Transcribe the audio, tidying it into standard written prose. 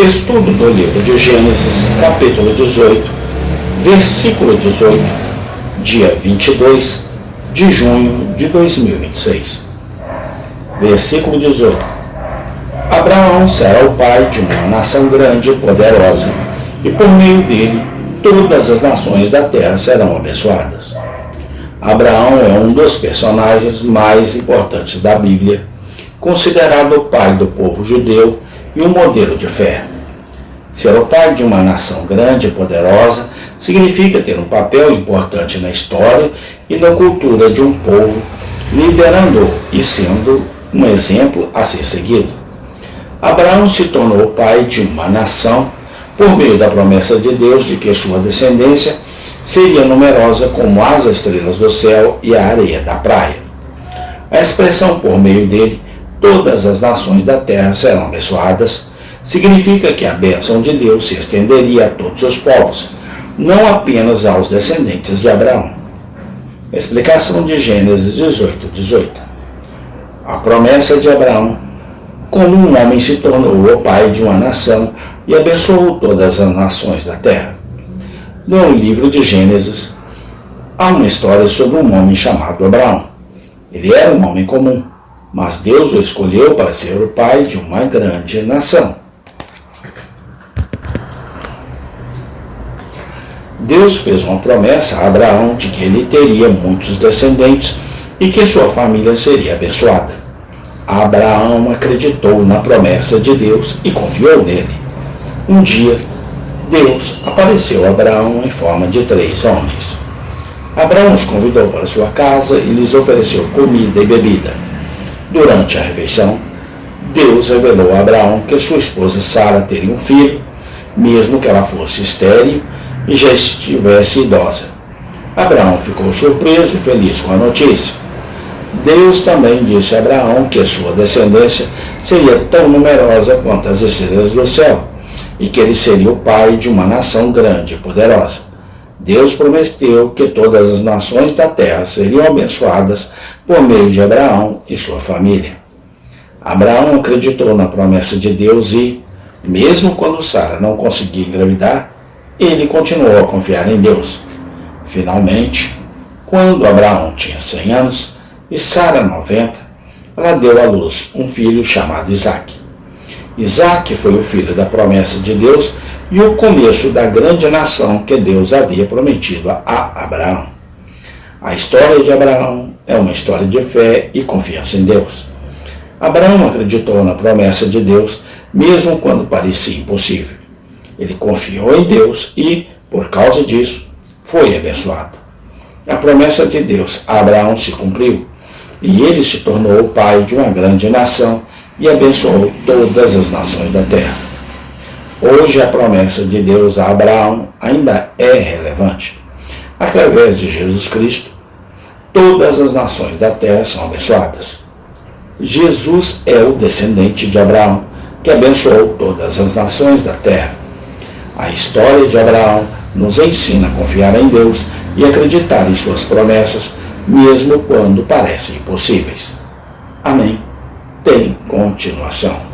Estudo do livro de Gênesis, capítulo 18, versículo 18, dia 22 de junho de 2026. Versículo 18. Abraão será o pai de uma nação grande e poderosa, e por meio dele todas as nações da terra serão abençoadas. Abraão é um dos personagens mais importantes da Bíblia, considerado o pai do povo judeu e um modelo de fé. Ser o pai de uma nação grande e poderosa significa ter um papel importante na história e na cultura de um povo, liderando e sendo um exemplo a ser seguido. Abraão se tornou o pai de uma nação por meio da promessa de Deus de que sua descendência seria numerosa como as estrelas do céu e a areia da praia. A expressão por meio dele, todas as nações da terra serão abençoadas, significa que a bênção de Deus se estenderia a todos os povos, não apenas aos descendentes de Abraão. Explicação de Gênesis 18:18. A promessa de Abraão, como um homem se tornou o pai de uma nação e abençoou todas as nações da terra. No livro de Gênesis, há uma história sobre um homem chamado Abraão. Ele era um homem comum, mas Deus o escolheu para ser o pai de uma grande nação. Deus fez uma promessa a Abraão de que ele teria muitos descendentes e que sua família seria abençoada. Abraão acreditou na promessa de Deus e confiou nele. Um dia, Deus apareceu a Abraão em forma de 3 homens. Abraão os convidou para sua casa e lhes ofereceu comida e bebida. Durante a refeição, Deus revelou a Abraão que sua esposa Sara teria um filho, mesmo que ela fosse estéril e já estivesse idosa. Abraão ficou surpreso e feliz com a notícia. Deus também disse a Abraão que a sua descendência seria tão numerosa quanto as estrelas do céu e que ele seria o pai de uma nação grande e poderosa. Deus prometeu que todas as nações da terra seriam abençoadas por meio de Abraão e sua família. Abraão acreditou na promessa de Deus e, mesmo quando Sara não conseguia engravidar, ele continuou a confiar em Deus. Finalmente, quando Abraão tinha 100 anos e Sara 90, ela deu à luz um filho chamado Isaque. Isaque foi o filho da promessa de Deus e o começo da grande nação que Deus havia prometido a Abraão. A história de Abraão é uma história de fé e confiança em Deus. Abraão acreditou na promessa de Deus, mesmo quando parecia impossível. Ele confiou em Deus e, por causa disso, foi abençoado. A promessa de Deus a Abraão se cumpriu e ele se tornou o pai de uma grande nação e abençoou todas as nações da terra. Hoje a promessa de Deus a Abraão ainda é relevante. Através de Jesus Cristo, todas as nações da terra são abençoadas. Jesus é o descendente de Abraão, que abençoou todas as nações da terra. A história de Abraão nos ensina a confiar em Deus e acreditar em suas promessas, mesmo quando parecem impossíveis. Amém. Tem continuação.